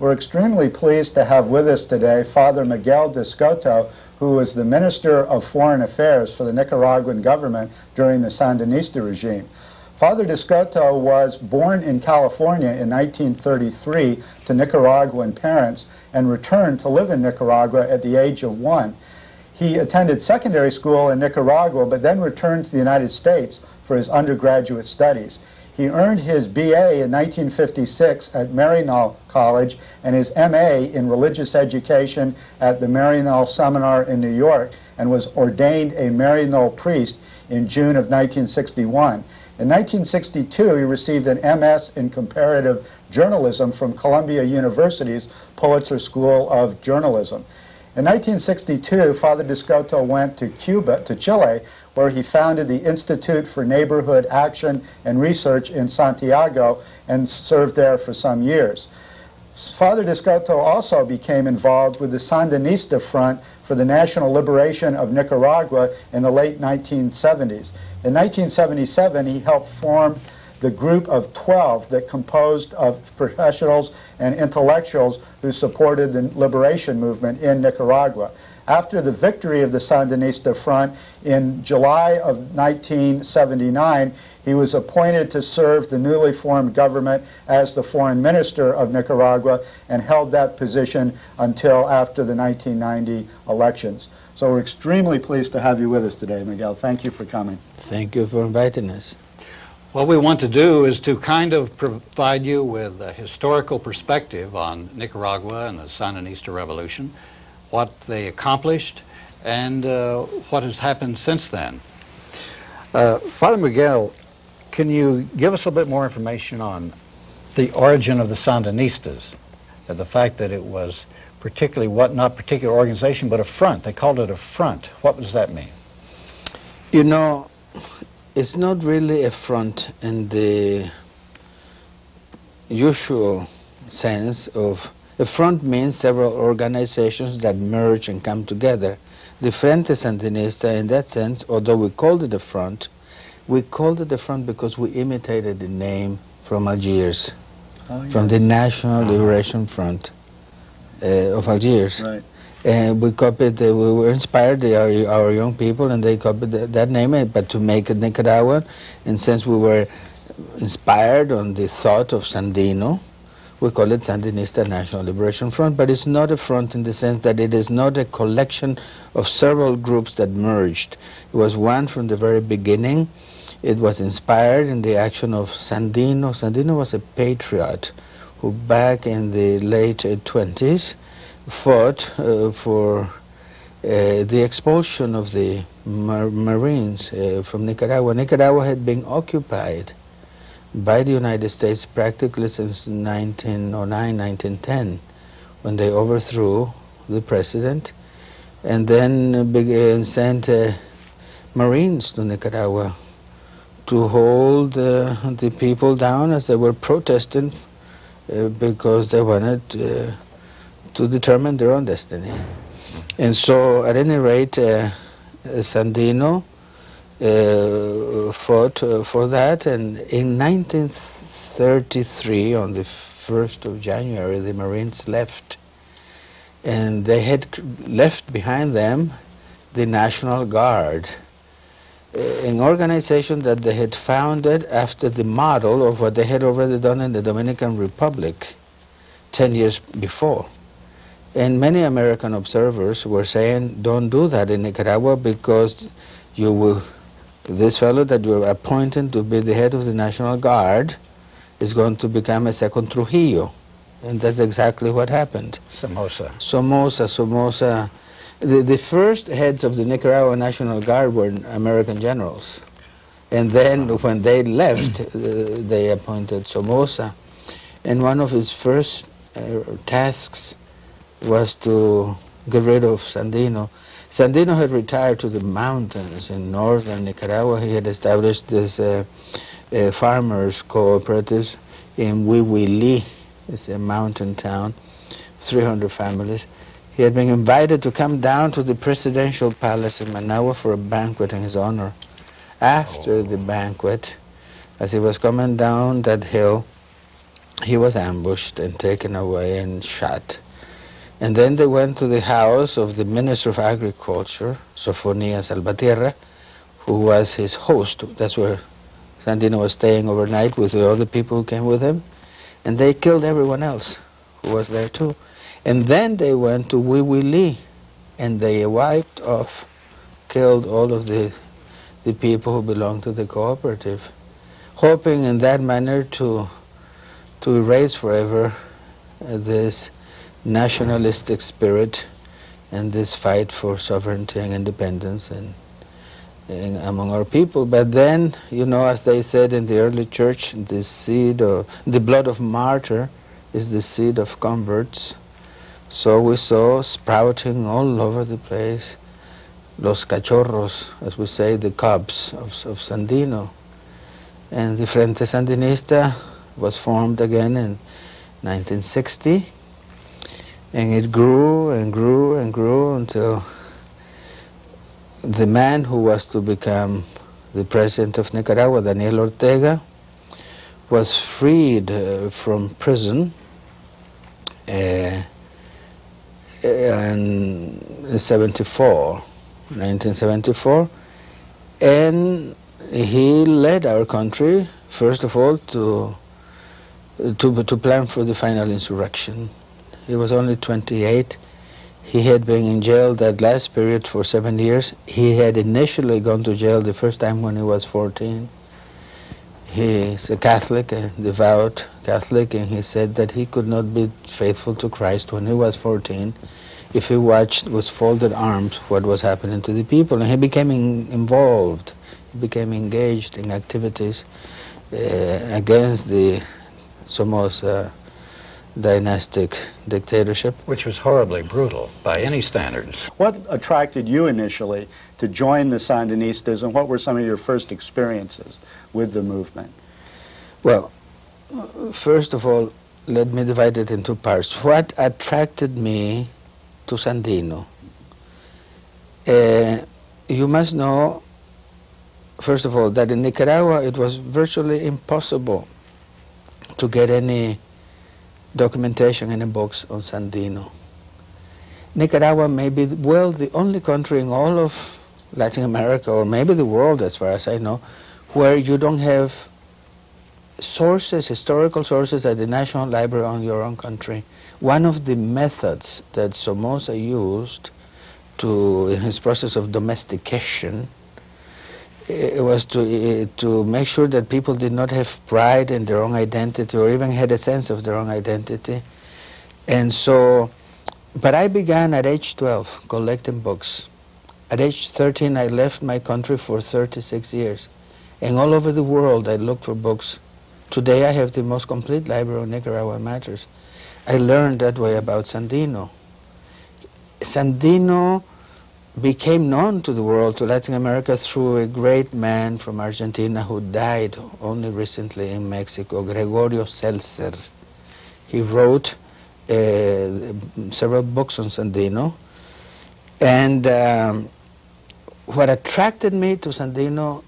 We're extremely pleased to have with us today Father Miguel Descoto, who was the Minister of Foreign Affairs for the Nicaraguan government during the Sandinista regime. Father Descoto was born in California in 1933 to Nicaraguan parents and returned to live in Nicaragua at the age of 1. He attended secondary school in Nicaragua, but then returned to the United States for his undergraduate studies. He earned his BA in 1956 at Maryknoll College and his MA in religious education at the Maryknoll Seminar in New York, and was ordained a Maryknoll priest in June of 1961. In 1962, he received an MS in comparative journalism from Columbia University's Pulitzer School of Journalism. In 1962, Father Descoto went to Chile, where he founded the Institute for Neighborhood Action and Research in Santiago and served there for some years. Father Descoto also became involved with the Sandinista Front for the National Liberation of Nicaragua in the late 1970s. In 1977, he helped form the group of 12 that composed of professionals and intellectuals who supported the liberation movement in Nicaragua. After the victory of the Sandinista Front in July of 1979, he was appointed to serve the newly formed government as the foreign minister of Nicaragua and held that position until after the 1990 elections. So we're extremely pleased to have you with us today, Miguel. Thank you for coming. Thank you for inviting us. What we want to do is to kind of provide you with a historical perspective on Nicaragua and the Sandinista Revolution, what they accomplished, and what has happened since then. Father Miguel, can you give us a bit more information on the origin of the Sandinistas? The fact that it was particularly, not particular organization, but a front. They called it a front. What does that mean? You know, it's not really a front in the usual sense of a front. Means several organizations that merge and come together. The Frente Sandinista, in that sense, although we called it a front, we called it a front because we imitated the name from Algiers, from the National Liberation Front of Algiers. Right. And we copied, we were inspired, our young people, and they copied that name, but to make it Nicaraguan. And since we were inspired on the thought of Sandino, we call it Sandinista National Liberation Front. But it's not a front in the sense that it is not a collection of several groups that merged. It was one from the very beginning. It was inspired in the action of Sandino. Sandino was a patriot who back in the late 20s fought for the expulsion of the Marines from Nicaragua. Nicaragua had been occupied by the United States practically since 1909, 1910, when they overthrew the president and then sent Marines to Nicaragua to hold the people down as they were protesting because they wanted to determine their own destiny. And so, at any rate, Sandino fought for that, and in 1933, on the 1st of January, the Marines left. And they had left behind them the National Guard, an organization that they had founded after the model of what they had already done in the Dominican Republic 10 years before. And many American observers were saying, don't do that in Nicaragua because you will, this fellow that you're appointing to be the head of the National Guard is going to become a second Trujillo. And that's exactly what happened. Somoza. Somoza. The first heads of the Nicaraguan National Guard were American generals. And then when they left, they appointed Somoza. And one of his first tasks was to get rid of Sandino. Sandino had retired to the mountains in northern Nicaragua. He had established this farmers cooperatives in Huihuili. It's a mountain town, 300 families. He had been invited to come down to the presidential palace in Managua for a banquet in his honor. After the banquet, as he was coming down that hill, he was ambushed and taken away and shot. And then they went to the house of the Minister of Agriculture, Sofonias Salvatierra, who was his host. That's where Sandino was staying overnight with the other people who came with him. And they killed everyone else who was there too. And then they went to Wiwili, and they wiped off, killed all of the people who belonged to the cooperative, hoping in that manner to erase forever this nationalistic spirit and this fight for sovereignty and independence and among our people. But then, you know, as they said in the early church, the seed of the blood of martyr is the seed of converts. So we saw sprouting all over the place los cachorros, as we say, the cubs of Sandino. And the Frente Sandinista was formed again in 1960, and it grew and grew and grew until the man who was to become the president of Nicaragua, Daniel Ortega, was freed from prison in 1974, and he led our country, first of all, to plan for the final insurrection. He was only 28. He had been in jail that last period for 7 years. He had initially gone to jail the first time when he was 14. He's a Catholic, a devout Catholic, and he said that he could not be faithful to Christ when he was 14 if he watched with folded arms what was happening to the people. And he became involved, he became engaged in activities against the Somoza dynastic dictatorship. Which was horribly brutal by any standards. What attracted you initially to join the Sandinistas, and what were some of your first experiences with the movement? Well, first of all, let me divide it in two parts. What attracted me to Sandino? You must know, first of all, that in Nicaragua it was virtually impossible to get any documentation in books on Sandino. Nicaragua may be, well, the only country in all of Latin America, or maybe the world as far as I know, where you don't have sources, historical sources at the National Library on your own country. One of the methods that Somoza used in his process of domestication, it was to make sure that people did not have pride in their own identity or even had a sense of their own identity. And so, but I began at age 12 collecting books. At age 13 I left my country for 36 years. And all over the world I looked for books. Today I have the most complete library on Nicaraguan matters. I learned that way about Sandino. Sandino became known to the world, to Latin America, through a great man from Argentina who died only recently in Mexico, Gregorio Seltzer. He wrote several books on Sandino. And what attracted me to Sandino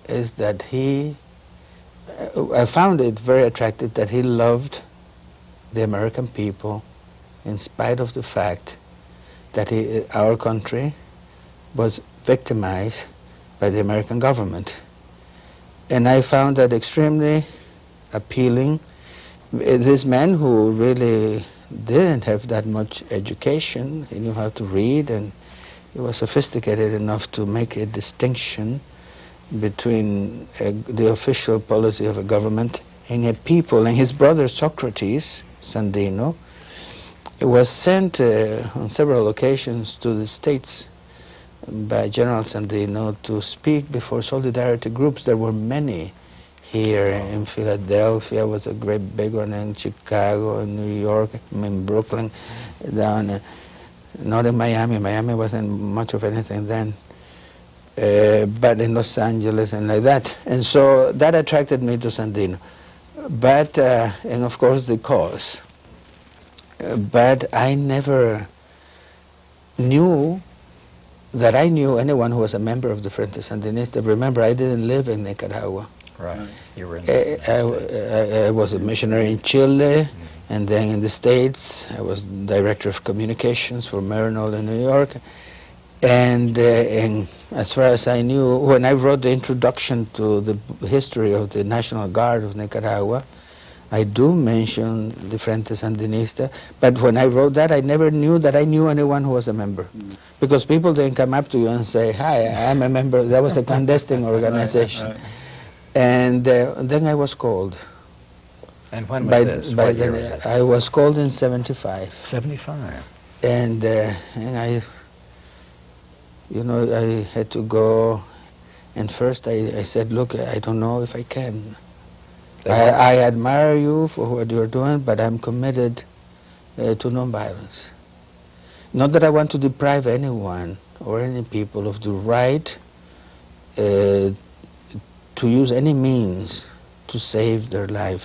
is that I found it very attractive that he loved the American people in spite of the fact that our country was victimized by the American government. And I found that extremely appealing. This man who really didn't have that much education, he knew how to read, and he was sophisticated enough to make a distinction between the official policy of a government and a people. And his brother Socrates, Sandino, was sent on several occasions to the States by General Sandino to speak before solidarity groups. There were many here in Philadelphia, was a great big one, in Chicago, in New York, in Brooklyn, down, not in Miami. Miami wasn't much of anything then, but in Los Angeles and like that. And so that attracted me to Sandino. But, and of course the cause. But I never knew that I knew anyone who was a member of the Frente Sandinista. Remember, I didn't live in Nicaragua. Right. You were in I was a missionary in Chile, and then in the States. I was director of communications for Marinol in New York. And as far as I knew, when I wrote the introduction to the history of the National Guard of Nicaragua, I do mention the Frente Sandinista, but when I wrote that, I never knew that I knew anyone who was a member. Because people didn't come up to you and say, hi, I'm a member. That was a clandestine organization. Right. And then I was called. And when was this? What year was it? I was called in 75. 75. And I, you know, I had to go, and first I said, look, I don't know if I can. I admire you for what you're doing, but I'm committed to nonviolence. Not that I want to deprive anyone or any people of the right to use any means to save their life.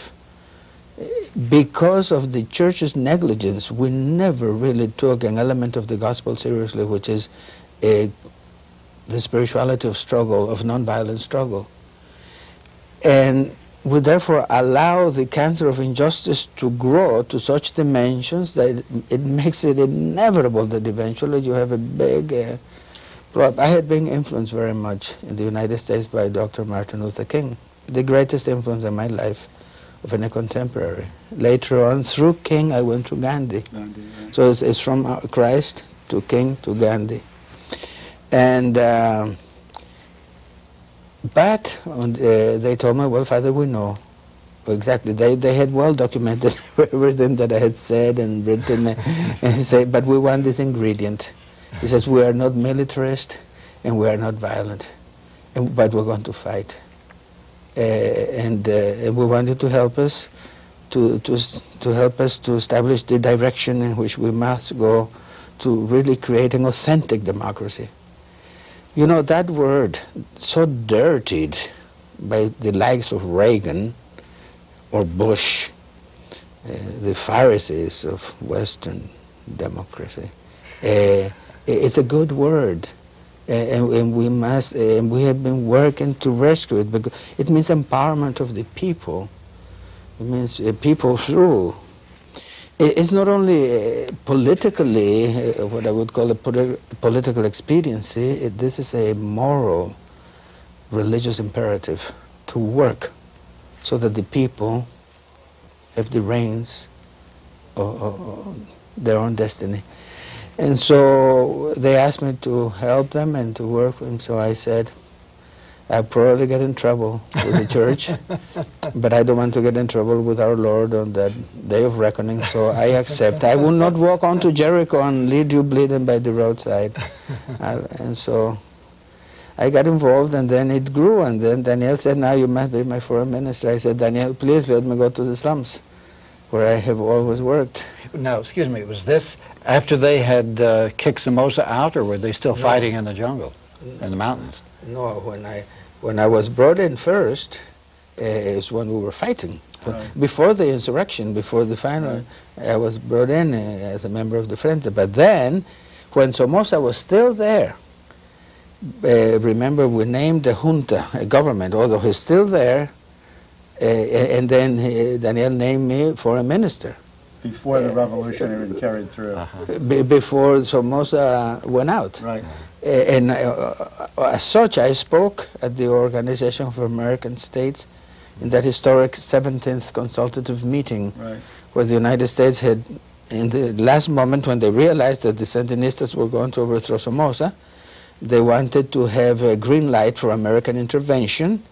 Because of the church's negligence, we never really took an element of the gospel seriously, which is the spirituality of struggle, of nonviolent struggle. And we therefore allow the cancer of injustice to grow to such dimensions that it makes it inevitable that eventually you have a big problem. I had been influenced very much in the United States by Dr. Martin Luther King, the greatest influence in my life of any contemporary. Later on, through King, I went to Gandhi. Right. So it's from Christ to King to Gandhi. And but they told me, well, Father, we know exactly. They had well documented everything that I had said and written. And he said, but we want this ingredient. He says, we are not militarist and we are not violent, but we're going to fight. And we want you to help us to help us to establish the direction in which we must go to really create an authentic democracy. You know, that word, so dirtied by the likes of Reagan or Bush, the Pharisees of Western democracy, it's a good word. And we must, and we have been working to rescue it, because it means empowerment of the people. It means people's rule. It's not only politically what I would call a political expediency. This is a moral, religious imperative to work so that the people have the reins of their own destiny. And so they asked me to help them and to work with them. So I said, I'll probably get in trouble with the church, but I don't want to get in trouble with our Lord on that day of reckoning, so I accept. I will not walk on to Jericho and lead you bleeding by the roadside. And so I got involved, and then it grew, and then Daniel said, now you must be my foreign minister. I said, Daniel, please let me go to the slums, where I have always worked. Now, excuse me, was this after they had kicked Somoza out, or were they still fighting in the jungle, in the mountains? No, when I was brought in first, is when we were fighting. Right. Before the insurrection, before the final, I was brought in as a member of the Frente. But then, when Somoza was still there, remember we named a junta, a government, although he's still there, and then Daniel named me foreign minister. Before the revolution had been carried through. Before Somoza went out. Right. And as such, I spoke at the Organization for American States in that historic 17th consultative meeting, where the United States had, in the last moment when they realized that the Sandinistas were going to overthrow Somoza, they wanted to have a green light for American intervention.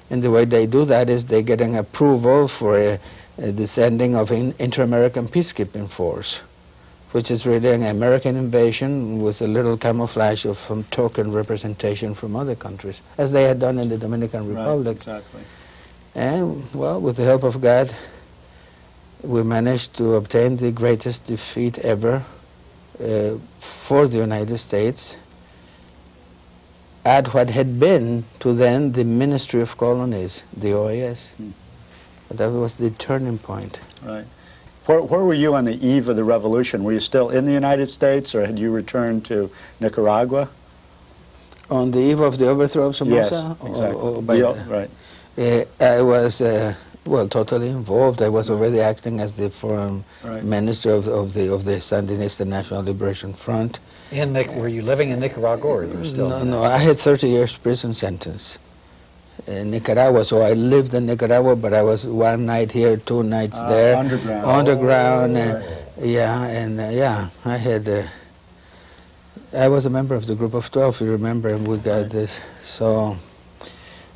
And the way they do that is they get an approval for the sending of an inter-American peacekeeping force, which is really an American invasion with a little camouflage of some token representation from other countries, as they had done in the Dominican Republic. Exactly. And, well, with the help of God, we managed to obtain the greatest defeat ever for the United States at what had been, to then, the Ministry of Colonies, the OAS. That was the turning point. Right. Where were you on the eve of the revolution? Were you still in the United States, or had you returned to Nicaragua? On the eve of the overthrow of Somoza? Yes, exactly. Right. I was, well, totally involved. I was already acting as the foreign minister of the Sandinista National Liberation Front. Were you living in Nicaragua, or you were still? No, I had 30 years prison sentence in Nicaragua, so I lived in Nicaragua, but I was one night here, 2 nights there. Underground. Underground, I had. I was a member of the Group of 12, you remember, and we got this. So,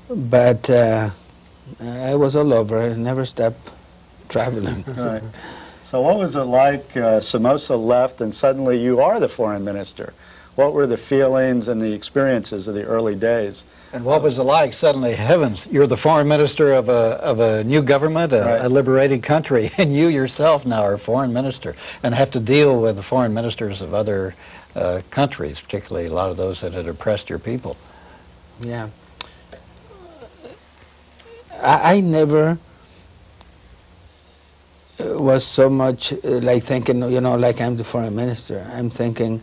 but I was all over. I never stopped traveling. Right. So what was it like? Somoza left, and suddenly you are the foreign minister. What were the feelings and the experiences of the early days? And what was it like? Suddenly, heavens, you're the foreign minister of a new government, a liberated country, and you yourself now are foreign minister, and have to deal with the foreign ministers of other countries, particularly a lot of those that had oppressed your people. Yeah. I never was so much like thinking, you know, like I'm the foreign minister. I'm thinking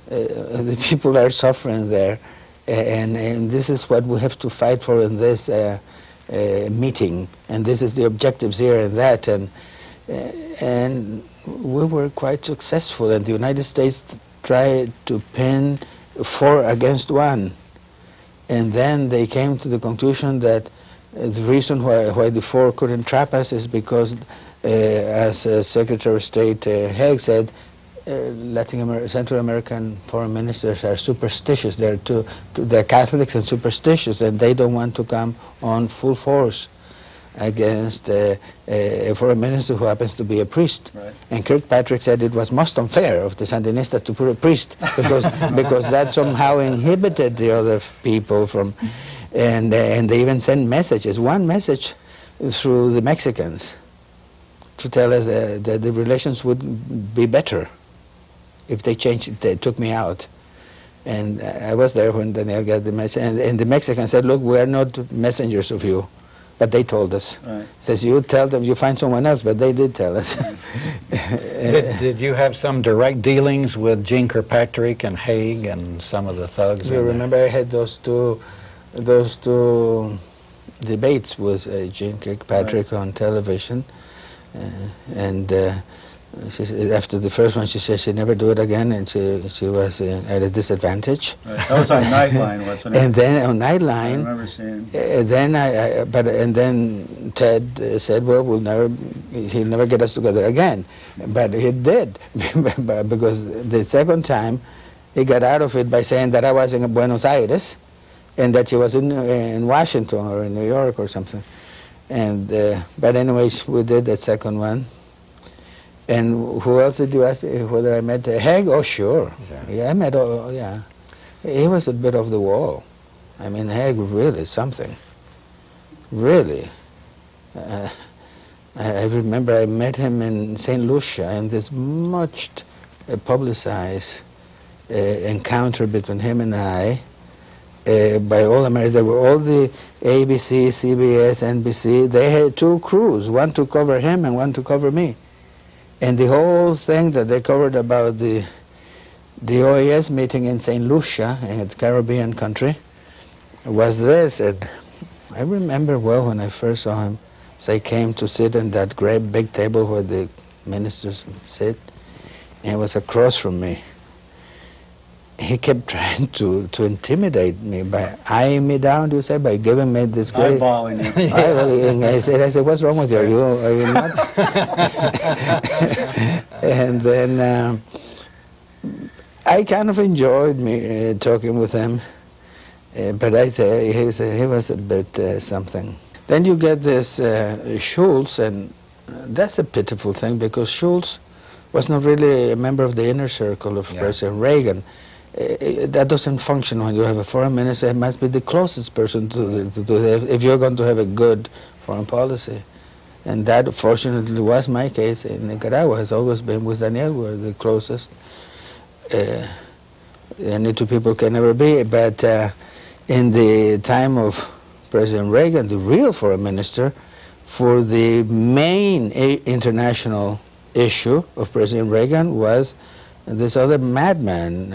the people are suffering there, and this is what we have to fight for in this meeting, and this is the objectives here and that, and we were quite successful, and the United States tried to pin 4 against 1, and then they came to the conclusion that the reason why the 4 couldn't trap us is because, as Secretary of State Haig said, Central American foreign ministers are superstitious. They're Catholics and superstitious, and they don't want to come on full force against a foreign minister who happens to be a priest. Right. And Kirkpatrick said it was most unfair of the Sandinistas to put a priest because that somehow inhibited the other people from, and they even sent messages, one message through the Mexicans to tell us that the relations would be better if they changed it. They took me out. And I was there when Daniel got the message, and the Mexicans said, look, we are not messengers of you. But they told us. Right. Says, you tell them, you find someone else, but they did tell us. Did you have some direct dealings with Gene Kirkpatrick and Haig and some of the thugs? You remember I had those two debates with Gene Kirkpatrick on television, and she said, after the first one, she said she'd never do it again, and she was at a disadvantage. Right. That was on Nightline, wasn't it? And then on Nightline, I remember seeing. And then Ted said, well, he'll never get us together again, but he did, because the second time he got out of it by saying that I was in Buenos Aires, and that he was in Washington or in New York or something, and but anyways, we did that second one. And who else did you ask whether I met Haig? Oh, sure. Yeah, I met, yeah. He was a bit of the wall. I mean, Haig really something. Really. I remember I met him in St. Lucia in this much publicized encounter between him and I by all America. There were all the ABC, CBS, NBC. They had 2 crews, one to cover him and one to cover me. And the whole thing that they covered about the OAS meeting in St. Lucia, in the Caribbean country, was this. And I remember well when I first saw him. So I came to sit in that great big table where the ministers sit, and he was across from me. He kept trying to intimidate me by eyeing me down, you say, by giving me this great... Eyeballing you. And I said, what's wrong with you? Are you nuts? And then I kind of enjoyed talking with him, but I say he was a bit something. Then you get this Schultz, and that's a pitiful thing, because Schultz was not really a member of the inner circle of President Reagan. That doesn't function when you have a foreign minister. It must be the closest person if you're going to have a good foreign policy. And that, fortunately, was my case in Nicaragua. Has always been with Daniel. We're the closest. Any 2 people can never be. But in the time of President Reagan, the real foreign minister, for the main international issue of President Reagan was this other madman,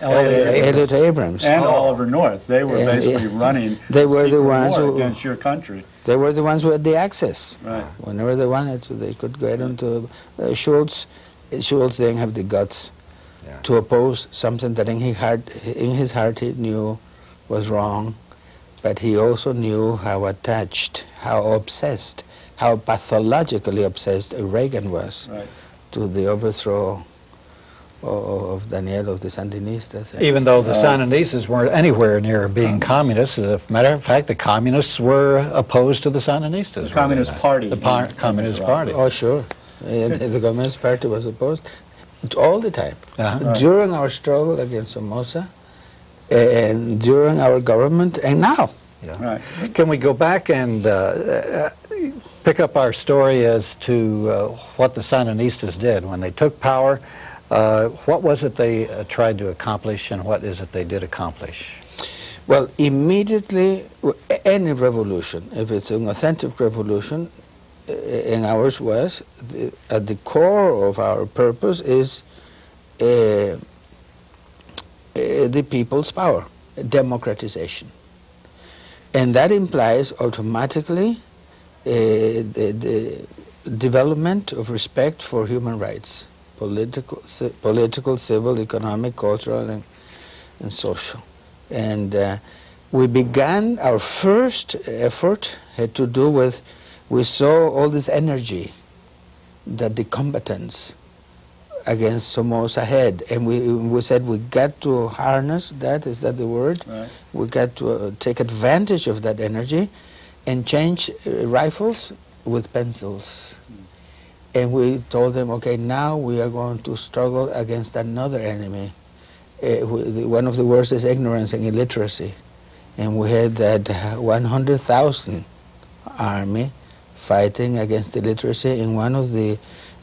Elliot Abrams. And Oliver North. They were basically running they were the ones war who, against your country. They were the ones who had the access. Right. Whenever they wanted to, they could get into Schultz. Schultz didn't have the guts to oppose something that in his heart he knew was wrong, but he also knew how attached, how obsessed, how pathologically obsessed Reagan was to the overthrow of Daniel, of the Sandinistas. Even though the Sandinistas weren't anywhere near being communists. As a matter of fact, the communists were opposed to the Sandinistas. The Communist Party. The Communist Party. Oh, sure. The Communist Party was opposed all the time. During our struggle against Somoza, and during our government, and now. Can we go back and pick up our story as to what the Sandinistas did when they took power? What was it they tried to accomplish, and what is it they did accomplish? Well, immediately, any revolution, if it's an authentic revolution, and ours was, at the core of our purpose is the people's power, democratization. And that implies automatically the development of respect for human rights, political, civil, economic, cultural, and social. And we began, our first effort had to do with, we saw all this energy that the combatants against Somoza had, and we said we got to harness that, is that the word? We got to take advantage of that energy and change rifles with pencils. And we told them, okay, now we are going to struggle against another enemy. One of the worst is ignorance and illiteracy. And we had that 100,000 army fighting against illiteracy in one of the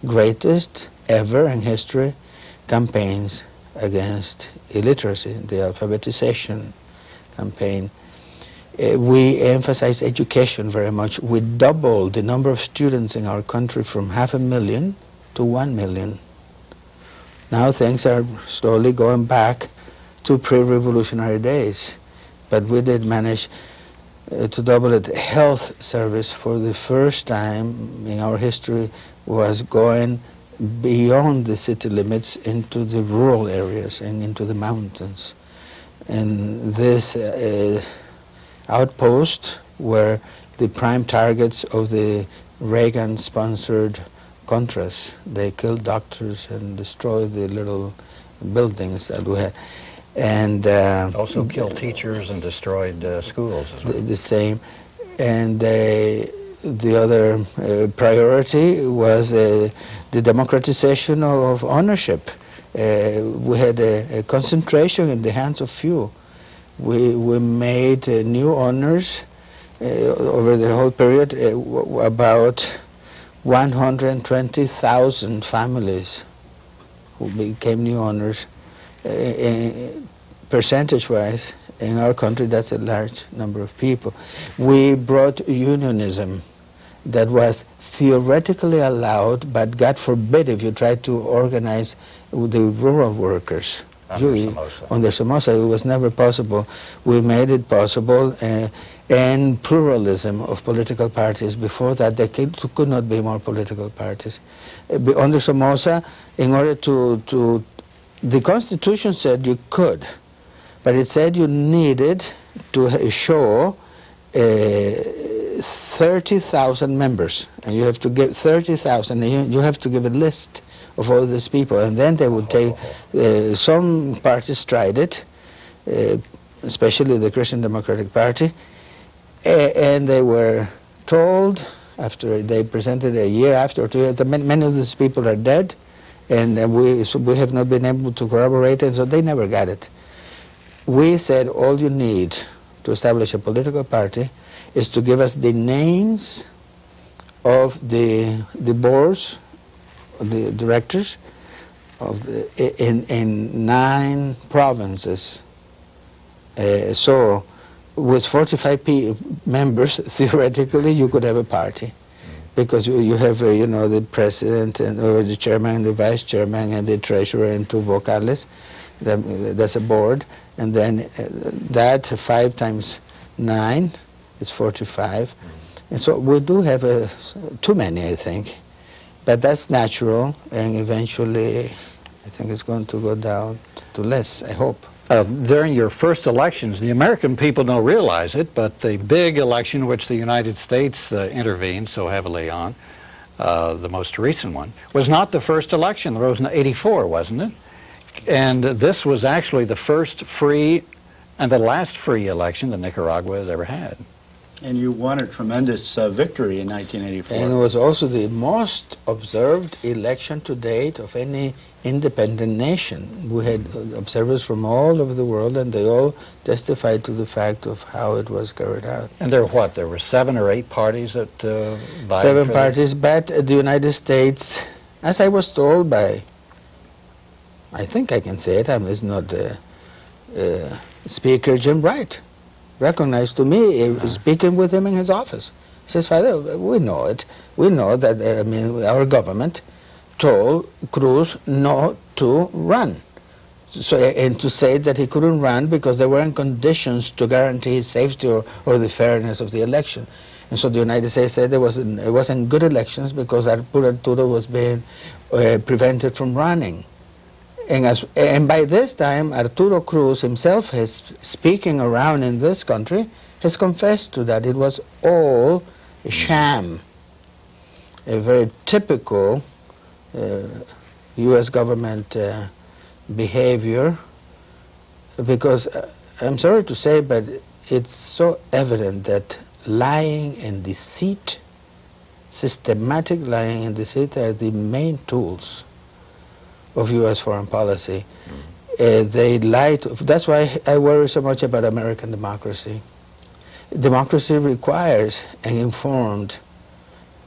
greatest ever in history campaigns against illiteracy, the alphabetization campaign. We emphasize education very much. We doubled the number of students in our country from 500,000 to 1 million. Now things are slowly going back to pre-revolutionary days, but we did manage to double it. Health service for the first time in our history was going beyond the city limits into the rural areas and into the mountains. And this outposts were the prime targets of the Reagan-sponsored Contras. They killed doctors and destroyed the little buildings that we had. And also killed teachers and destroyed schools as well. The same. And the other priority was the democratization of ownership. We had a concentration in the hands of few. We made new owners over the whole period, about 120,000 families who became new owners. Percentage-wise, in our country, that's a large number of people. We brought unionism that was theoretically allowed, but God forbid if you tried to organize the rural workers. Under Somoza, it was never possible. We made it possible, and pluralism of political parties. Before that, there could not be more political parties. Under Somoza, in order to the Constitution said you could, but it said you needed to show 30,000 members, and you have to give 30,000, and you have to give a list of all these people, and then they would take, some parties tried it, especially the Christian Democratic Party, and they were told, after they presented a year after, 2 years, that many of these people are dead, and we have not been able to corroborate it, so they never got it. We said all you need to establish a political party is to give us the names of the boards, the directors of in 9 provinces. So with 45 members, theoretically, you could have a party. because you have, you know, the president and or the chairman and the vice chairman and the treasurer and two vocales. That's a board, and then that 5 times 9 is 45. And so we do have too many, I think, but that's natural, and eventually I think it's going to go down to less, I hope. During your first elections, the American people don't realize it, but the big election which the United States intervened so heavily on, the most recent one, was not the first election. It was in '84, wasn't it? And this was actually the first free and the last free election that Nicaragua has ever had. And you won a tremendous victory in 1984. And it was also the most observed election to date of any independent nation. We had observers from all over the world, and they all testified to the fact of how it was carried out. And there were what? There were 7 or 8 parties that vied 7 for parties, but the United States, as I was told by, I think I can say it, it's not Speaker Jim Wright, recognized to me, speaking with him in his office. He says, Father, we know it. We know that our government told Cruz not to run. So, and to say that he couldn't run because there weren't conditions to guarantee his safety or the fairness of the election. And so the United States said it wasn't good elections because Arturo was being prevented from running. And by this time, Arturo Cruz himself, speaking around in this country, has confessed to that. It was all a sham, a very typical U.S. government behavior, because I'm sorry to say, but it's so evident that lying and deceit, systematic lying and deceit, are the main tools of U.S. foreign policy. They lie that's why I worry so much about American democracy. Democracy requires an informed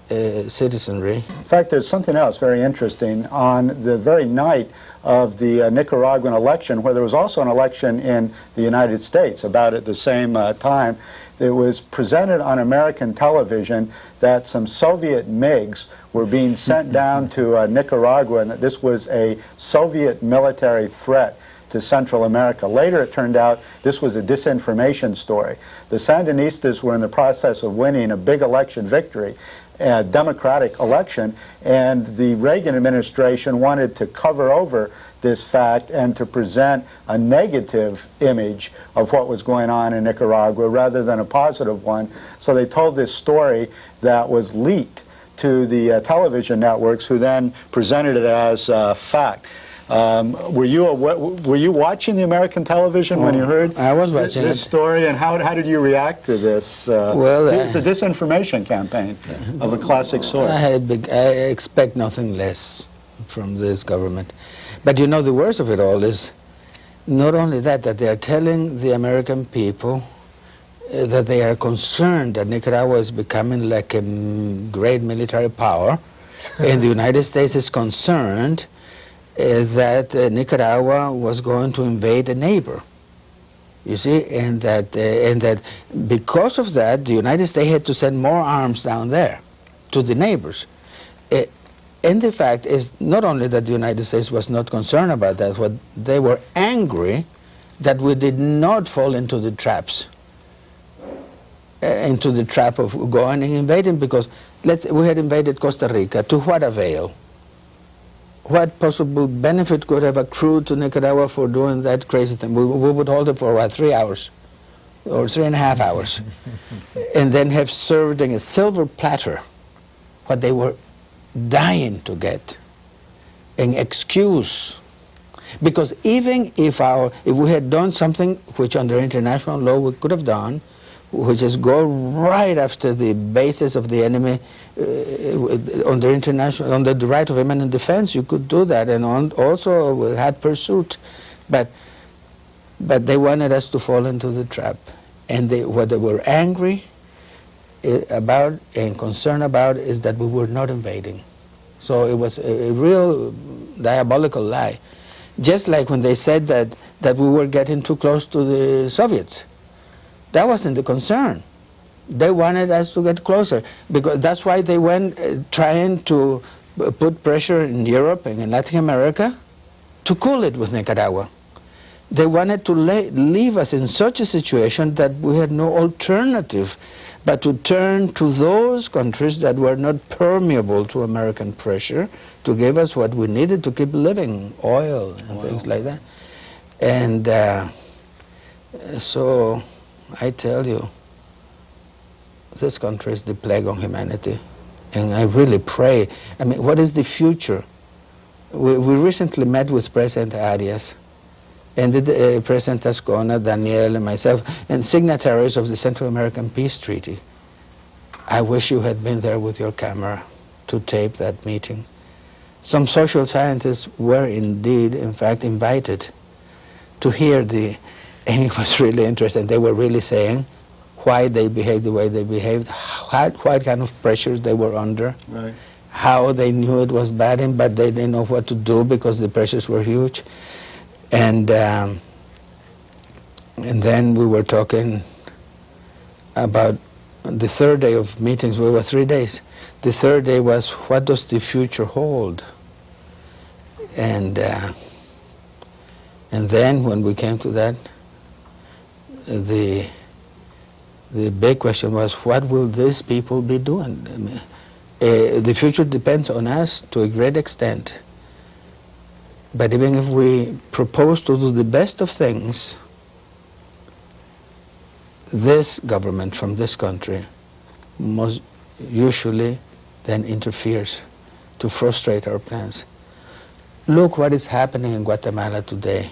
citizenry. In fact, there's something else very interesting. On the very night of the Nicaraguan election, where there was also an election in the United States about at the same time, it was presented on American television that some Soviet MiGs were being sent down to Nicaragua, and that this was a Soviet military threat to Central America. Later it turned out this was a disinformation story. The Sandinistas were in the process of winning a big election victory, a democratic election, and the Reagan administration wanted to cover over this fact and to present a negative image of what was going on in Nicaragua rather than a positive one. So they told this story that was leaked to the television networks, who then presented it as fact. Were you watching the American television when you heard I was watching this story, and how did you react to this? Well, it's a disinformation campaign of a classic sort. I expect nothing less from this government. But you know, the worst of it all is not only that they are telling the American people that they are concerned that Nicaragua is becoming like a great military power, and the United States is concerned that Nicaragua was going to invade a neighbor. You see, and that because of that, the United States had to send more arms down there to the neighbors. And the fact is not only that the United States was not concerned about that, but they were angry that we did not fall into the traps, into the trap of going and invading, because we had invaded Costa Rica. To what avail? What possible benefit could have accrued to Nicaragua for doing that crazy thing? We would hold it for, what, 3 hours or 3.5 hours, and then have served in a silver platter what they were dying to get, an excuse. Because even if we had done something which under international law we could have done, which is go right after the bases of the enemy under the right of imminent defense, you could do that, and also we had pursuit, but they wanted us to fall into the trap, and what they were angry about and concerned about is that we were not invading. So it was a real diabolical lie, just like when they said that we were getting too close to the Soviets. That wasn't the concern. They wanted us to get closer, because that's why they went trying to put pressure in Europe and in Latin America to cool it with Nicaragua. They wanted to leave us in such a situation that we had no alternative but to turn to those countries that were not permeable to American pressure to give us what we needed to keep living, oil and things like that. And so I tell you, this country is the plague on humanity. And I really pray. I mean, what is the future? We recently met with President Arias, and President Ascona, Daniel, and myself, and signatories of the Central American Peace Treaty. I wish you had been there with your camera to tape that meeting. Some social scientists were indeed, in fact, invited to hear and it was really interesting. They were really saying why they behaved the way they behaved, what kind of pressures they were under, right, how they knew it was bad, but they didn't know what to do because the pressures were huge. And then we were talking about the third day of meetings. We were 3 days. The third day was, what does the future hold? And then when we came to that, the big question was, what will these people be doing? I mean, the future depends on us to a great extent. But even if we propose to do the best of things, this government from this country most usually then interferes to frustrate our plans. Look what is happening in Guatemala today.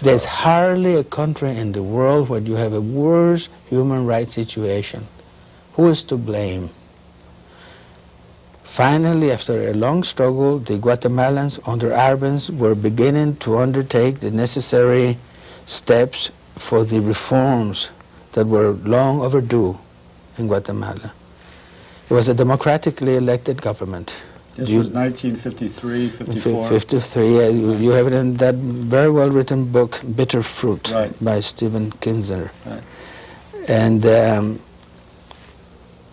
There's hardly a country in the world where you have a worse human rights situation. Who is to blame? Finally, after a long struggle, the Guatemalans under Arbenz were beginning to undertake the necessary steps for the reforms that were long overdue in Guatemala. It was a democratically elected government. This was 1953, 54? 53, yeah. You have it in that very well-written book, Bitter Fruit, right, by Stephen Kinzer. Right.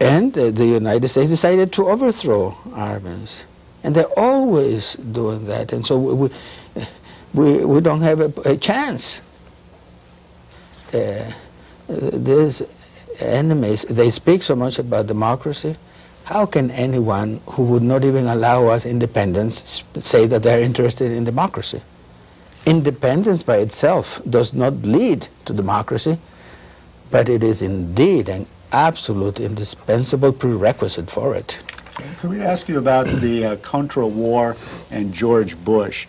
And the United States decided to overthrow Arbenz. And they're always doing that. And so we don't have a chance. These enemies, they speak so much about democracy. How can anyone who would not even allow us independence say that they're interested in democracy? Independence by itself does not lead to democracy, but it is indeed an absolute indispensable prerequisite for it. Can we ask you about the Contra War and George Bush?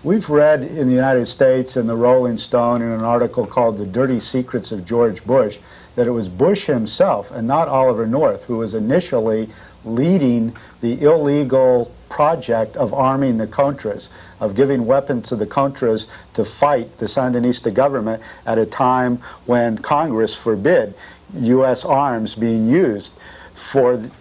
We've read in the United States in the Rolling Stone in an article called The Dirty Secrets of George Bush that it was Bush himself and not Oliver North who was initially leading the illegal project of arming the Contras, of giving weapons to the Contras to fight the Sandinista government at a time when Congress forbid U.S. arms being used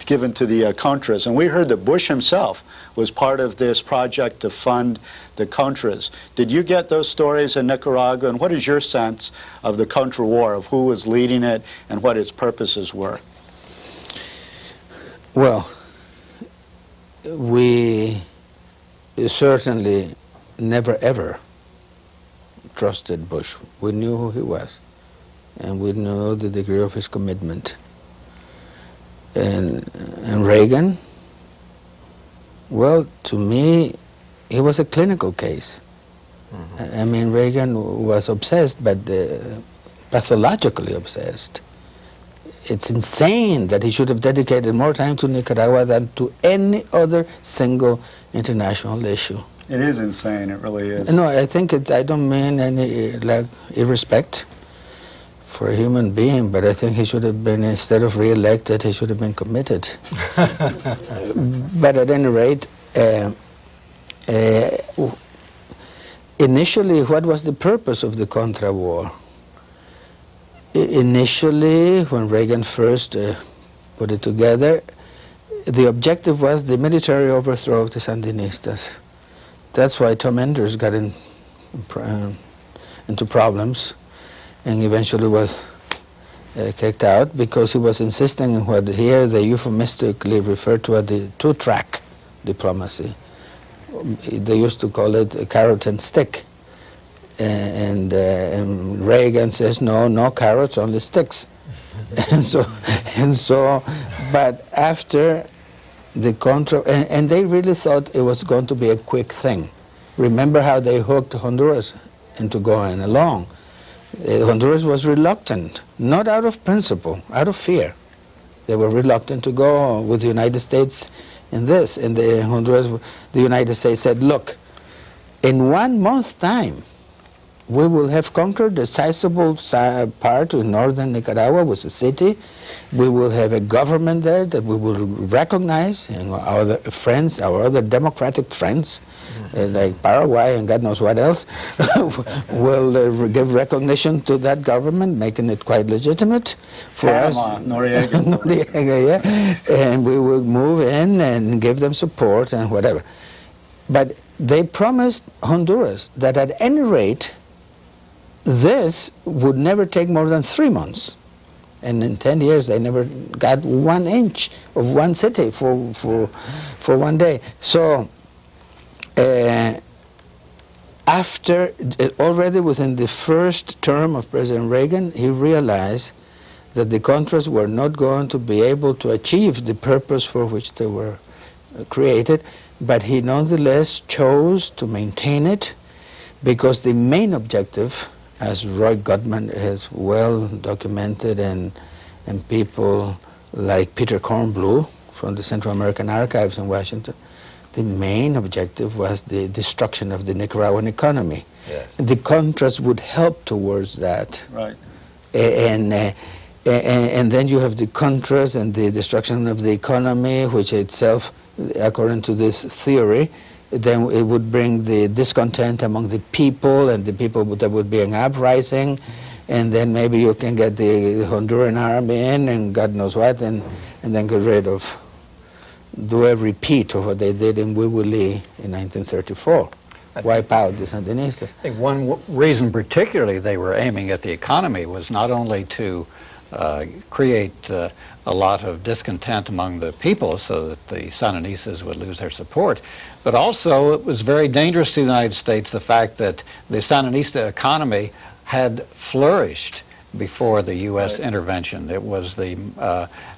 given to the Contras. And we heard that Bush himself was part of this project to fund the Contras. Did you get those stories in Nicaragua? And what is your sense of the Contra War, of who was leading it and what its purposes were? Well, we certainly never ever trusted Bush. We knew who he was, and we knew the degree of his commitment. And Reagan, well, to me, he was a clinical case. I mean, Reagan was obsessed, but pathologically obsessed. It's insane that he should have dedicated more time to Nicaragua than to any other single international issue. It is insane, it really is. No, I think I don't mean any irrespect for a human being, but I think he should have been, instead of re-elected, he should have been committed. But at any rate, initially, what was the purpose of the Contra War? Initially, when Reagan first put it together, the objective was the military overthrow of the Sandinistas. That's why Tom Enders got into problems and eventually was kicked out because he was insisting on what here they euphemistically refer to as the two-track diplomacy. They used to call it a carrot and stick. And Reagan says, no carrots, only sticks. and so, but after the and they really thought it was going to be a quick thing. Remember how they hooked Honduras into going along. Honduras was reluctant, not out of principle, out of fear. They were reluctant to go with the United States in this. And the United States said, look, in 1 month's time, we will have conquered a sizable part of northern Nicaragua with a city. We will have a government there that we will recognize, and our other friends, our other democratic friends, like Paraguay and God knows what else, will give recognition to that government, making it quite legitimate for Panama, us. Noriega. Noriega, yeah. And we will move in and give them support and whatever. But they promised Honduras that at any rate, this would never take more than 3 months. And in 10 years, they never got 1 inch of one city for 1 day. So, already within the first term of President Reagan, he realized that the Contras were not going to be able to achieve the purpose for which they were created, but he nonetheless chose to maintain it because the main objective, as Roy Gottman has well documented, and people like Peter Kornblue from the Central American Archives in Washington, the main objective was the destruction of the Nicaraguan economy. Yes. The Contras would help towards that. Right. And then you have the Contras and the destruction of the economy, which itself, according to this theory, then it would bring the discontent among the people, and the people that would be an uprising, and then maybe you can get the Honduran army in and God knows what, and then get rid of, do a repeat of what they did in Wiwili in 1934, wipe out the Sandinistas. I think one reason particularly they were aiming at the economy was not only to create a lot of discontent among the people so that the Sandinistas would lose their support, but also it was very dangerous to the United States, the fact that the Sandinista economy had flourished before the U.S. intervention. It was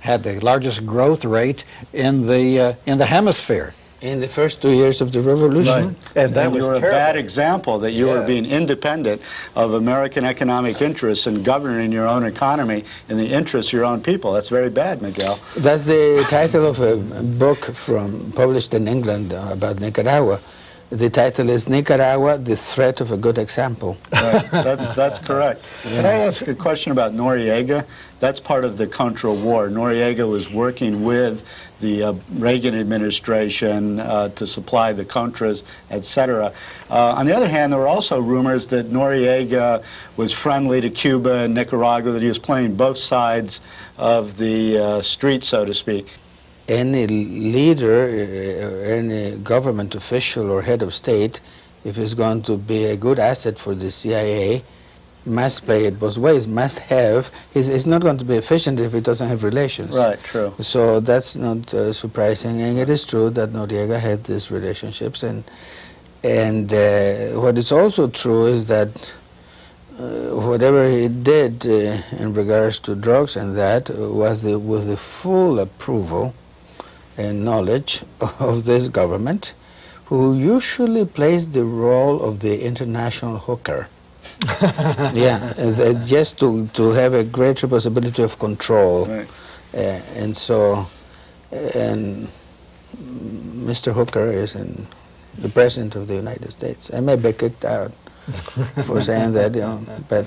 had the largest growth rate in the hemisphere. In the first 2 years of the revolution. Right. And that was a bad example, that you were being independent of American economic interests and governing your own economy in the interests of your own people. That's very bad, Miguel. That's the title of a book published in England about Nicaragua. The title is Nicaragua, the Threat of a Good Example. Right. That's correct. Can I ask a question about Noriega? That's part of the Contra War. Noriega was working with the Reagan administration to supply the Contras, etc. On the other hand, there were also rumors that Noriega was friendly to Cuba and Nicaragua, that he was playing both sides of the street, so to speak. Any leader, any government official or head of state, if he's going to be a good asset for the CIA, must play it both ways, must have. He's not going to be efficient if he doesn't have relations. Right, true. So that's not surprising, and it is true that Noriega had these relationships, and what is also true is that whatever he did in regards to drugs and that was with the full approval and knowledge of this government, who usually plays the role of the international hooker. Yeah, just to have a greater possibility of control. Right. And so, and Mr. Hooker is the President of the United States. I may be kicked out for saying that, you know, but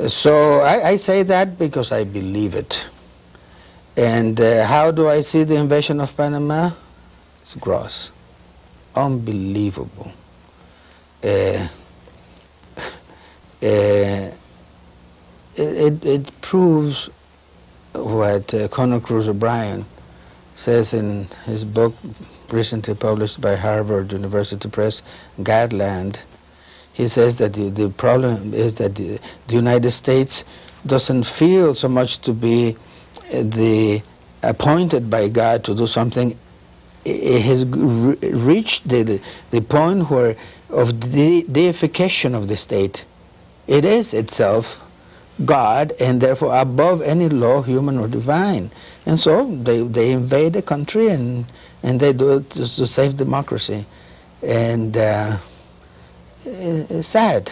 so I say that because I believe it. And how do I see the invasion of Panama? It's gross, unbelievable. It proves what Conor Cruz O'Brien says in his book recently published by Harvard University Press, Gadland. he says that the problem is that the United States doesn't feel so much to be the appointed by God to do something. It has reached the point where of the deification of the state. It is itself God, and therefore above any law, human or divine. And so they invade the country, and they do it to save democracy. And it's sad.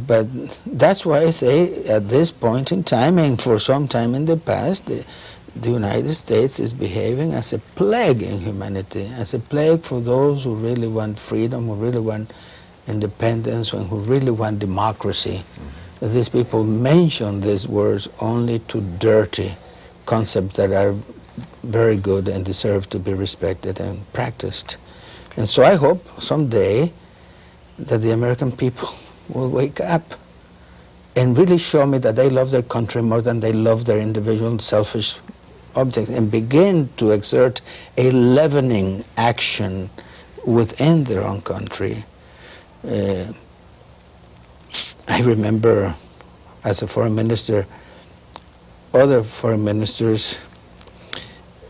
But that's why I say at this point in time, and for some time in the past, the United States is behaving as a plague in humanity, as a plague for those who really want freedom, who really want independence, and who really want democracy. These people mention these words only to dirty concepts that are very good and deserve to be respected and practiced. And so I hope someday that the American people will wake up and really show me that they love their country more than they love their individual selfish objects, and begin to exert a leavening action within their own country. I remember as a foreign minister, other foreign ministers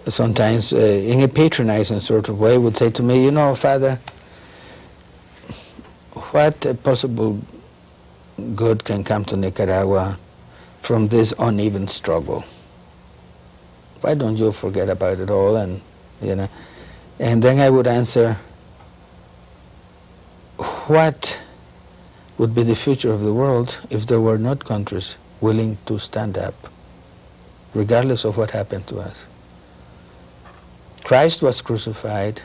sometimes in a patronizing sort of way would say to me, you know, Father, what possible good can come to Nicaragua from this uneven struggle? Why don't you forget about it all? And you know, and then I would answer, what would be the future of the world if there were not countries willing to stand up, regardless of what happened to us? Christ was crucified,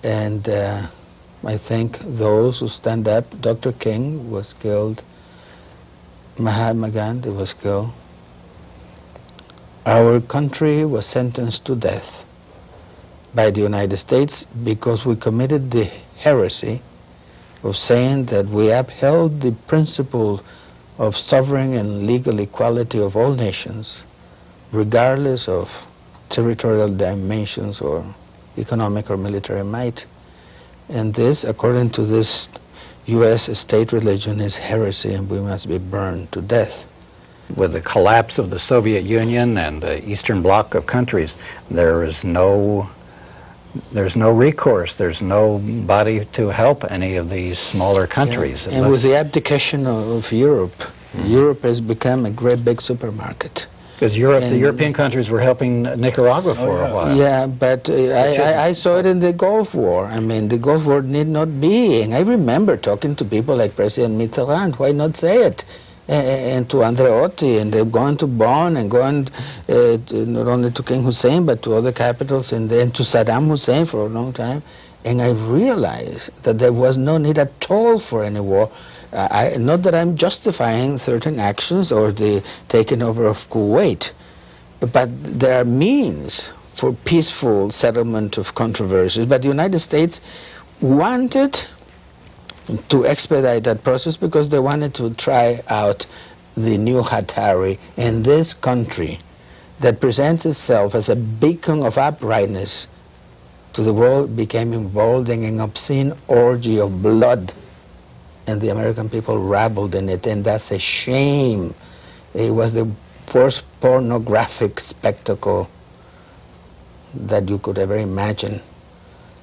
and I think those who stand up, Dr. King was killed, Mahatma Gandhi was killed. Our country was sentenced to death by the United States because we committed the heresy of saying that we upheld the principle of sovereign and legal equality of all nations, regardless of territorial dimensions or economic or military might. And this, according to this U.S. state religion, is heresy, and we must be burned to death. With the collapse of the Soviet Union and the Eastern Bloc of countries, there's no recourse. There's nobody to help any of these smaller countries. Yeah. And with the abdication of Europe, Europe has become a great big supermarket. Because the European countries were helping Nicaragua for a while. Yeah, but I saw it in the Gulf War. I mean, the Gulf War need not be. And I remember talking to people like President Mitterrand, why not say it? And to Andreotti, and they've gone to Bonn and gone not only to King Hussein but to other capitals, and then to Saddam Hussein for a long time. And I realized that there was no need at all for any war. Not that I'm justifying certain actions or the taking over of Kuwait, but there are means for peaceful settlement of controversies. But the United States wanted to expedite that process because they wanted to try out the new Qatari, and this country that presents itself as a beacon of uprightness to the world became involved in an obscene orgy of blood, and the American people reveled in it, and that's a shame. It was the first pornographic spectacle that you could ever imagine.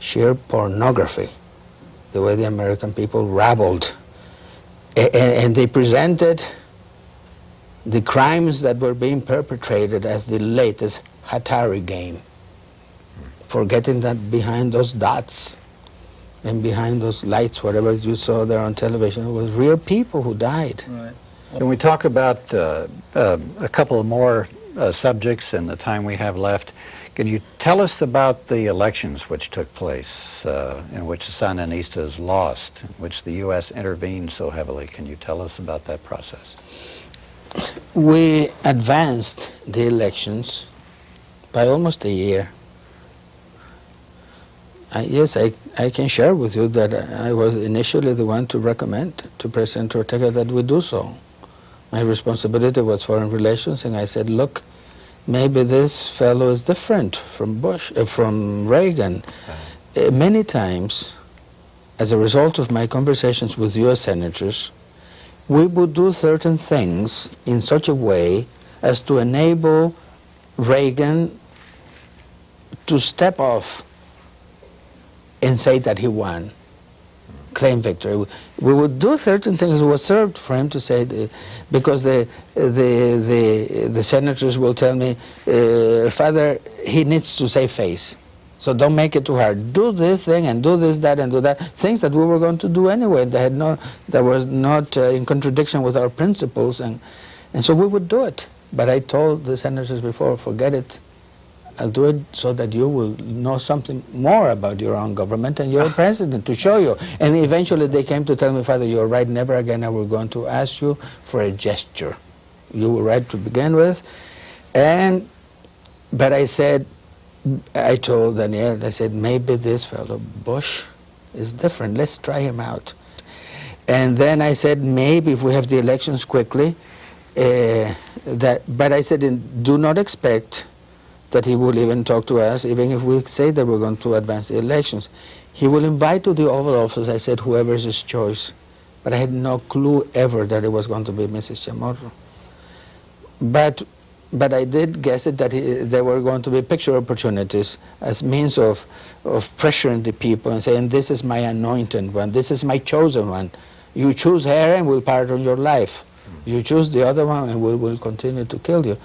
Sheer pornography, the way the American people reveled. And they presented the crimes that were being perpetrated as the latest Qatari game, forgetting that behind those dots and behind those lights, whatever you saw there on television, it was real people who died. Right. Can we talk about a couple of more subjects in the time we have left? Can you tell us about the elections which took place, in which the Sandinistas lost, in which the U.S. intervened so heavily? Can you tell us about that process? We advanced the elections by almost a year. Yes, I can share with you that I was initially the one to recommend to President Ortega that we do so. My responsibility was foreign relations, and I said, look, maybe this fellow is different from Reagan. Many times as a result of my conversations with U.S. senators, we would do certain things in such a way as to enable Reagan to step off and say that he won, claim victory. We would do certain things. It was served for him to say, because the senators will tell me, Father, he needs to save face. So don't make it too hard. Do this thing and do this, that, and do that. Things that we were going to do anyway. That was not in contradiction with our principles, and so we would do it. But I told the senators before, forget it. I'll do it so that you will know something more about your own government and your president, to show you. And eventually they came to tell me, Father, you're right, never again are we going to ask you for a gesture. You were right to begin with. But I said, I told Daniel, I said, maybe this fellow Bush is different. Let's try him out. And then I said, maybe if we have the elections quickly, but I said, do not expect that he will even talk to us, even if we say that we're going to advance the elections. He will invite to the Oval Office, I said, whoever is his choice. But I had no clue ever that it was going to be Mrs. Chamorro. But I did guess it that there were going to be picture opportunities as means of pressuring the people and saying, this is my anointed one, this is my chosen one. You choose her and we'll pardon your life. You choose the other one and we will continue to kill you.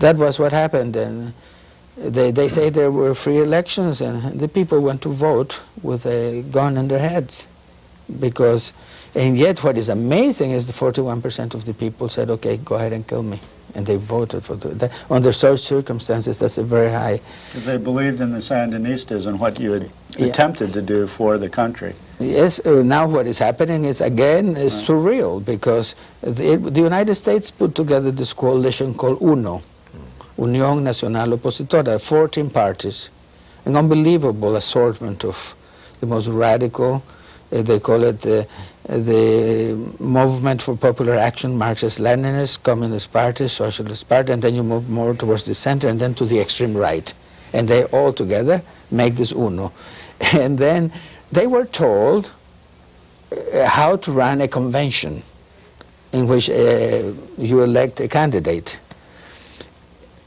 That was what happened. And they say there were free elections and the people went to vote with a gun in their heads. And yet what is amazing is the 41% of the people said, okay, go ahead and kill me. And they voted for that. Under such circumstances, that's a very high. Because they believed in the Sandinistas and what you had attempted to do for the country. Yes, now what is happening is, again, is surreal, because the United States put together this coalition called UNO, Unión Nacional Opositora, 14 parties, an unbelievable assortment of the most radical, they call it the Movement for Popular Action, Marxist-Leninist, Communist Party, Socialist Party, and then you move more towards the center and then to the extreme right. And they all together make this UNO. And then they were told how to run a convention in which you elect a candidate,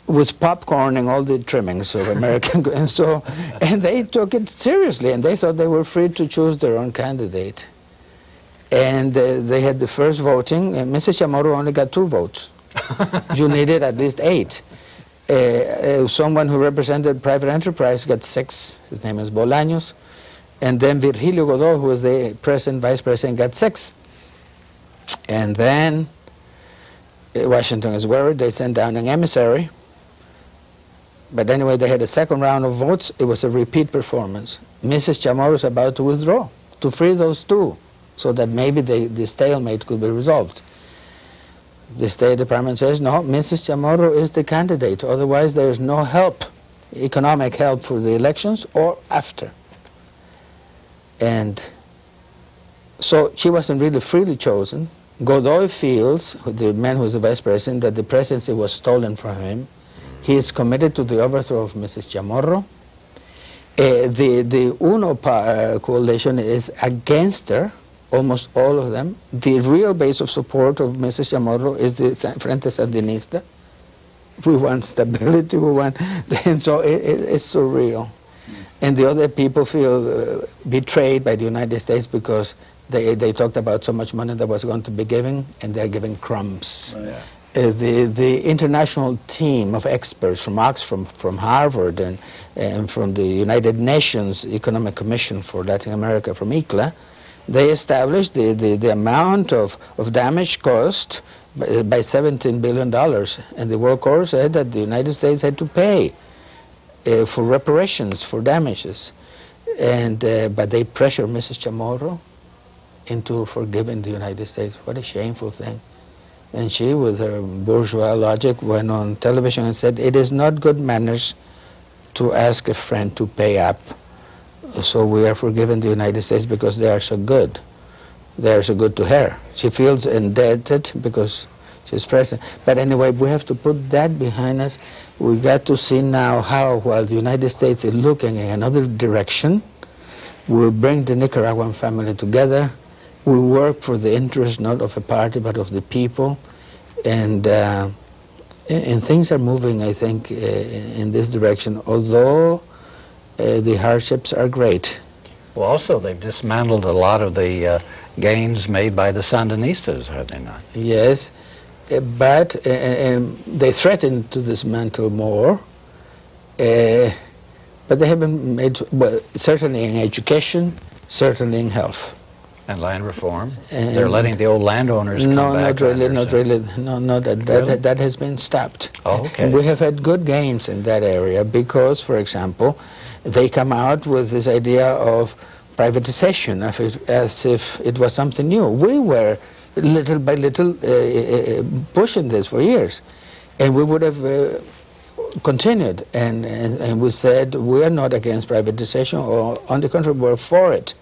with popcorn and all the trimmings of American, and they took it seriously, and they thought they were free to choose their own candidate. And they had the first voting, and Mrs. Chamorro only got 2 votes. You needed at least 8. Someone who represented private enterprise got 6. His name is Bolaños. And then Virgilio Godó, who was the vice president, got 6. And then Washington is worried. They sent down an emissary. But anyway, they had a second round of votes. It was a repeat performance. Mrs. Chamorro is about to withdraw, to free those 2, so that maybe the stalemate could be resolved. The State Department says, no, Mrs. Chamorro is the candidate. Otherwise, there is no help, economic help for the elections or after. And so she wasn't really freely chosen. Godoy feels, the man who was the vice president, that the presidency was stolen from him. He is committed to the overthrow of Mrs. Chamorro. The UNO coalition is against her, almost all of them. The real base of support of Mrs. Chamorro is the Frente Sandinista. We want stability, we want... And so it's surreal. And the other people feel betrayed by the United States because they talked about so much money that was going to be given, and they're giving crumbs. Right. The international team of experts from Oxford, from Harvard, and from the United Nations Economic Commission for Latin America, from ICLA, they established the amount of damage caused by $17 billion. And the World Court said that the United States had to pay for reparations, for damages. But they pressured Mrs. Chamorro into forgiving the United States. What a shameful thing. And she, with her bourgeois logic, went on television and said, it is not good manners to ask a friend to pay up. So we are forgiving the United States because they are so good. They are so good to her. She feels indebted because she's president. But anyway, we have to put that behind us. We got to see now how, while the United States is looking in another direction, We bring the Nicaraguan family together. We work for the interest not of a party but of the people, and things are moving, I think, in this direction, although the hardships are great. Well, also, they've dismantled a lot of the gains made by the Sandinistas, have they not? Yes, but they threaten to dismantle more, but they haven't made, well, certainly in education, certainly in health. And land reform? They're letting the old landowners come back? Not really. No, that has been stopped. Oh, okay. And we have had good gains in that area because, for example, they come out with this idea of privatization as if it was something new. We were, little by little, pushing this for years. And we would have continued. And we said, we are not against privatization, or on the contrary, we're for it.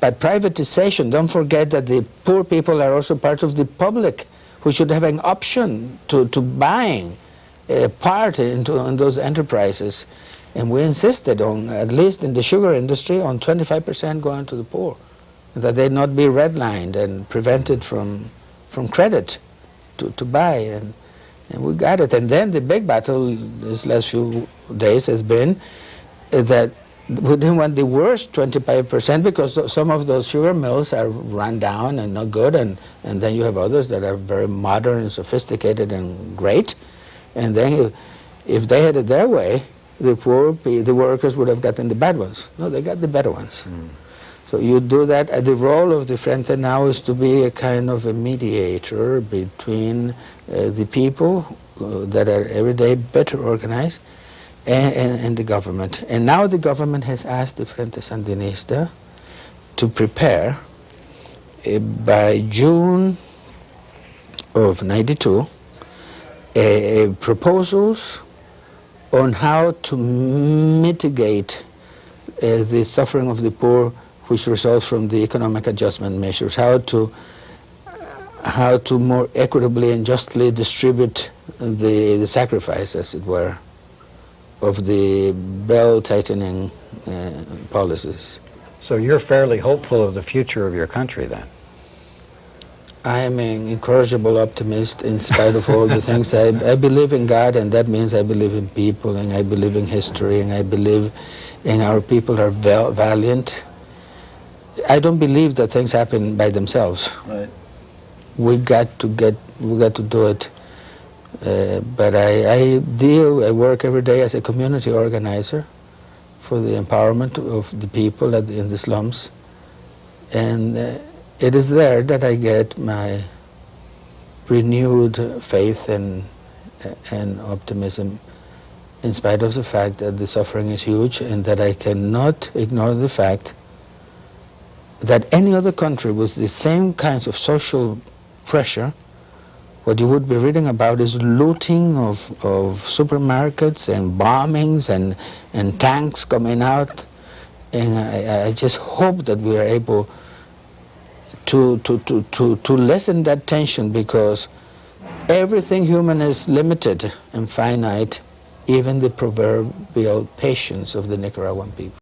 But privatization, don't forget that the poor people are also part of the public who should have an option to buying a part in those enterprises. And we insisted on, at least in the sugar industry, on 25% going to the poor, that they not be redlined and prevented from credit to buy. And we got it. And then the big battle these last few days has been that we didn't want the worst 25% because some of those sugar mills are run down and not good, and then you have others that are very modern and sophisticated and great. And then if they had it their way, the workers would have gotten the bad ones. No, they got the better ones. So you do that. The role of the Frente now is to be a kind of a mediator between the people that are every day better organized and the government. And now the government has asked the Frente Sandinista to prepare by June of '92 proposals on how to mitigate the suffering of the poor which results from the economic adjustment measures, how to more equitably and justly distribute the sacrifice, as it were, of the belt-tightening policies. So you're fairly hopeful of the future of your country, then? I am an incorrigible optimist in spite of all the things. I believe in God, and that means I believe in people, and I believe in history, and I believe in our people are valiant. I don't believe that things happen by themselves. Right. We got to do it. But I work every day as a community organizer for the empowerment of the people in the slums, and it is there that I get my renewed faith and optimism, in spite of the fact that the suffering is huge, and that I cannot ignore the fact that any other country with the same kinds of social pressure, what you would be reading about is looting of supermarkets and bombings and tanks coming out. And I just hope that we are able to lessen that tension, because everything human is limited and finite, even the proverbial patience of the Nicaraguan people.